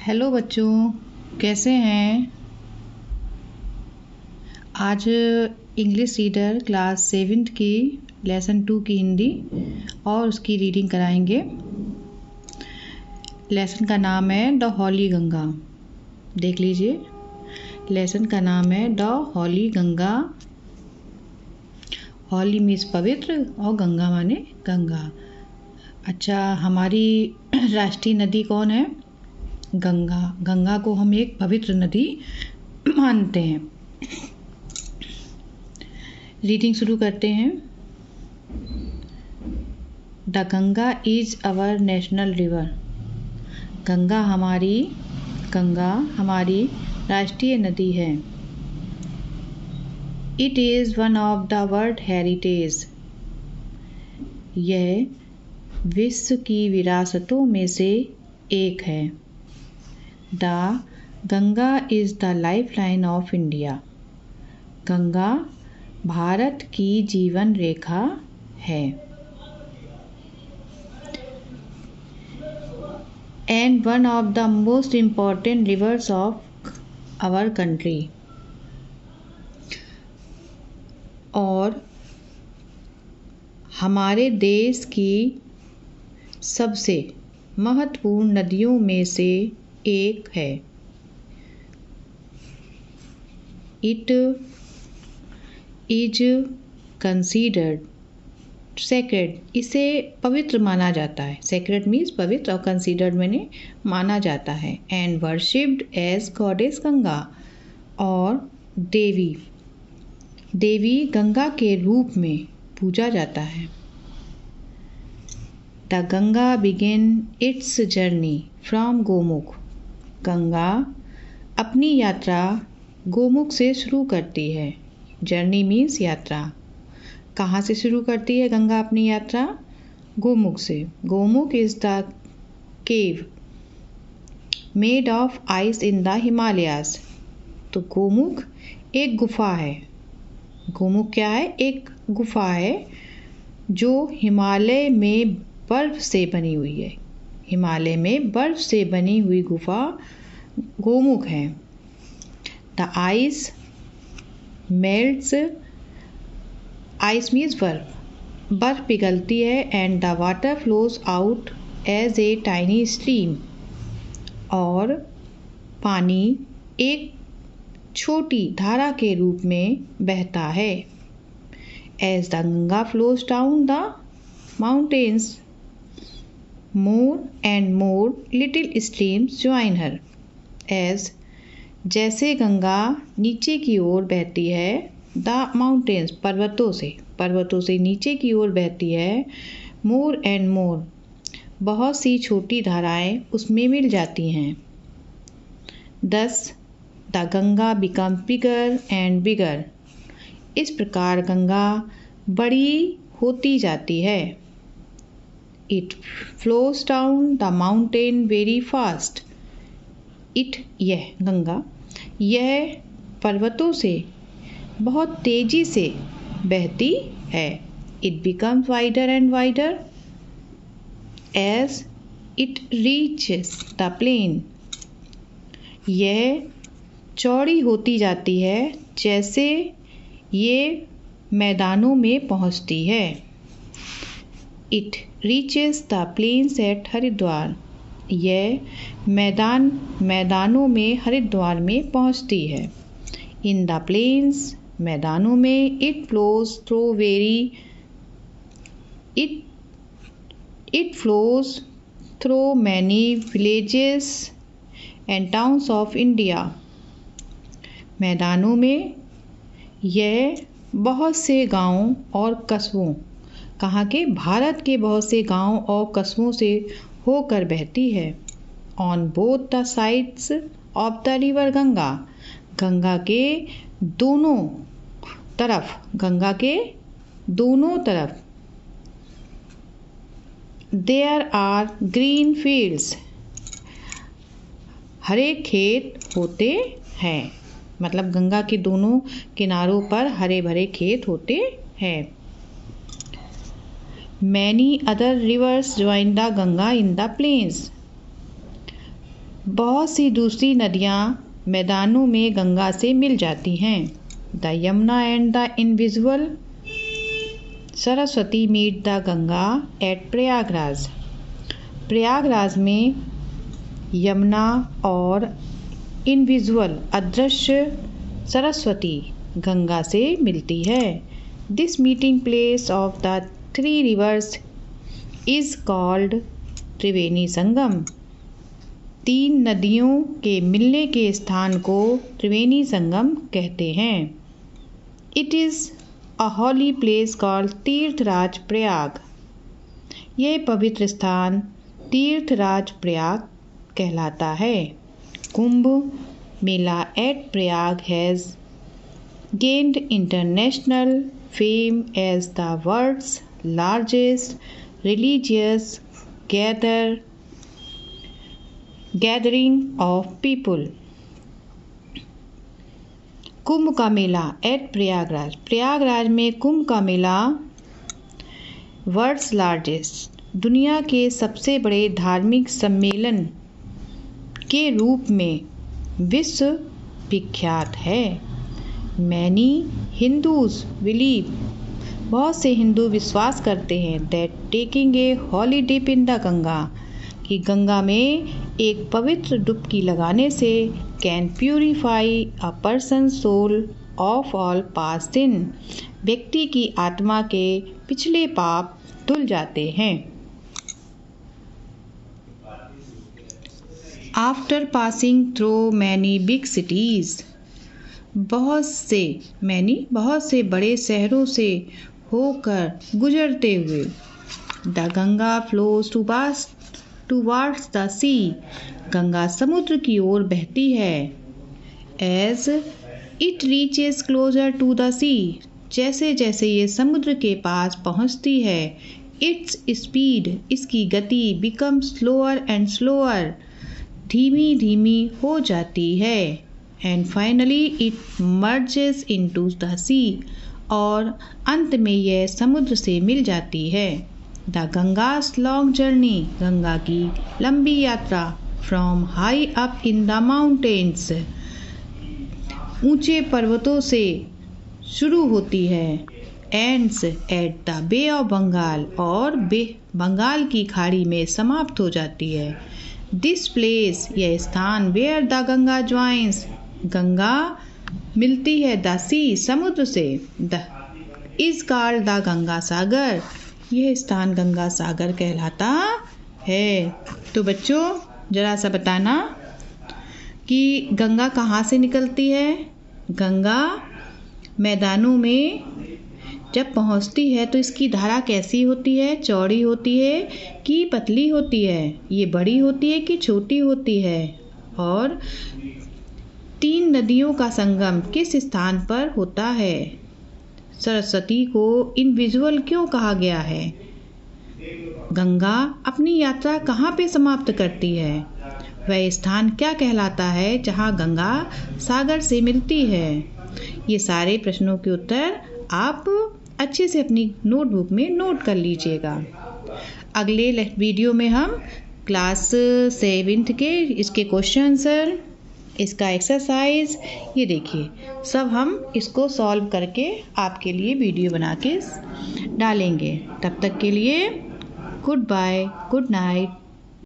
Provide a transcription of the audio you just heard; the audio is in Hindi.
हेलो बच्चों, कैसे हैं। आज इंग्लिश रीडर क्लास 7 की लेसन 2 की हिंदी और उसकी रीडिंग कराएंगे। लेसन का नाम है द हॉली गंगा। देख लीजिए, लेसन का नाम है the holy Ganga. Holy means पवित्र और गंगा माने गंगा। अच्छा, हमारी राष्ट्रीय नदी कौन है? गंगा। गंगा को हम एक पवित्र नदी मानते हैं। रीडिंग शुरू करते हैं। The Ganga is our national river. Ganga हमारी राष्ट्रीय नदी है। It is one of the world heritage. यह विश्व की विरासतों में से एक है। The Ganga is the lifeline of India. Ganga Bharat की जीवन रेखा है। And one of the most important rivers of our country. और हमारे देश की सबसे महत्वपूर्ण नदियों में से एक है। It is considered sacred. इसे पवित्र माना जाता है। सेक्रेड मीन्स पवित्र और कंसीडर्ड मैंने माना जाता है। And worshipped as goddess Ganga. और देवी गंगा के रूप में पूजा जाता है। The Ganga begin its journey from Gomukh. Ganga अपनी यात्रा गोमुख से शुरू करती है। जर्नी मीन्स यात्रा। कहाँ से शुरू करती है गंगा अपनी यात्रा? गोमुख से। Gomukh is the cave made of ice in the Himalayas. तो गोमुख एक गुफा है। गोमुख क्या है? एक गुफा है जो हिमालय में बर्फ से बनी हुई है। हिमालय में बर्फ से बनी हुई गुफा गोमुख है। The ice melts. Ice means बर्फ। बर्फ पिघलती है। And the water flows out as a tiny stream. और पानी एक छोटी धारा के रूप में बहता है। As the Ganga flows down the mountains more and more little streams join her. As जैसे गंगा नीचे की ओर बहती है, द माउंटेन्स पर्वतों से नीचे की ओर बहती है। मोर एंड मोर बहुत सी छोटी धाराएं उसमें मिल जाती हैं। Thus the Ganga become bigger and bigger. इस प्रकार गंगा बड़ी होती जाती है। It flows down the mountain very fast. यह पर्वतों से बहुत तेजी से बहती है। It becomes wider and wider as it reaches the plain. यह चौड़ी होती जाती है जैसे ये मैदानों में पहुंचती है। It reaches the plains at Haridwar. यह मैदानों में हरिद्वार में पहुंचती है। इन द प्लेन्स मैदानों में it flows through many villages and towns of India. मैदानों में यह बहुत से गांवों और कस्बों, कहाँ के? भारत के बहुत से गांवों और कस्बों से होकर बहती है। On both the sides of the river Ganga. Ganga के दोनों तरफ देयर आर ग्रीन फील्ड्स। हरे खेत होते हैं। मतलब गंगा के दोनों किनारों पर हरे भरे खेत होते हैं। Many other rivers join the Ganga in the plains. बहुत सी दूसरी नदियाँ मैदानों में गंगा से मिल जाती हैं। The Yamuna and the invisible Saraswati meet the Ganga at Prayagraj. Prayagraj में यमुना और इनविजिबल अदृश्य सरस्वती गंगा से मिलती है। This meeting place of the three rivers is called Triveni Sangam. तीन नदियों के मिलने के स्थान को त्रिवेणी संगम कहते हैं। It is a holy place called Tirthraj Prayag. यह पवित्र स्थान तीर्थराज प्रयाग कहलाता है। Kumbh Mela at Prayag has gained international fame as the world's largest religious gathering of people. कुंभ का मेला एट प्रयागराज। प्रयागराज में कुंभ का मेला वर्ल्ड्स लार्जेस्ट दुनिया के सबसे बड़े धार्मिक सम्मेलन के रूप में विश्व विख्यात है। मैनी हिंदूज बिलीव बहुत से हिंदू विश्वास करते हैं that taking a holy dip in the Ganga कि गंगा में एक पवित्र डुबकी लगाने से can purify a person soul of all past sin. व्यक्ति की आत्मा के पिछले पाप धुल जाते हैं। After passing through many big cities बहुत से बड़े शहरों से होकर गुजरते हुए the Ganga flows towards the sea Ganga समुद्र की ओर बहती है। As it reaches closer to the सी जैसे जैसे ये समुद्र के पास पहुंचती है इट्स स्पीड इसकी गति बिकम स्लोअर एंड स्लोअर धीमी धीमी हो जाती है। And finally it merges into the sea और अंत में यह समुद्र से मिल जाती है। The Ganga's long journey Ganga की लंबी यात्रा from high up in the mountains ऊंचे पर्वतों से शुरू होती है। Ends at the Bay of Bengal और बंगाल की खाड़ी में समाप्त हो जाती है। दिस प्लेस यह स्थान where the Ganga joins Ganga मिलती है द सी समुद्र से the is called the Ganga Sagar यह स्थान गंगा सागर कहलाता है। तो बच्चों जरा सा बताना कि गंगा कहाँ से निकलती है। गंगा मैदानों में जब पहुँचती है तो इसकी धारा कैसी होती है, चौड़ी होती है कि पतली होती है, ये बड़ी होती है कि छोटी होती है। और तीन नदियों का संगम किस स्थान पर होता है। सरस्वती को इनविजिबल क्यों कहा गया है। गंगा अपनी यात्रा कहाँ पे समाप्त करती है। वह स्थान क्या कहलाता है जहाँ गंगा सागर से मिलती है। ये सारे प्रश्नों के उत्तर आप अच्छे से अपनी नोटबुक में नोट कर लीजिएगा। अगले वीडियो में हम क्लास 7th के इसके क्वेश्चन आंसर इसका एक्सरसाइज ये देखिए सब हम इसको सॉल्व करके आपके लिए वीडियो बना के डालेंगे। तब तक के लिए गुड बाय, गुड नाइट।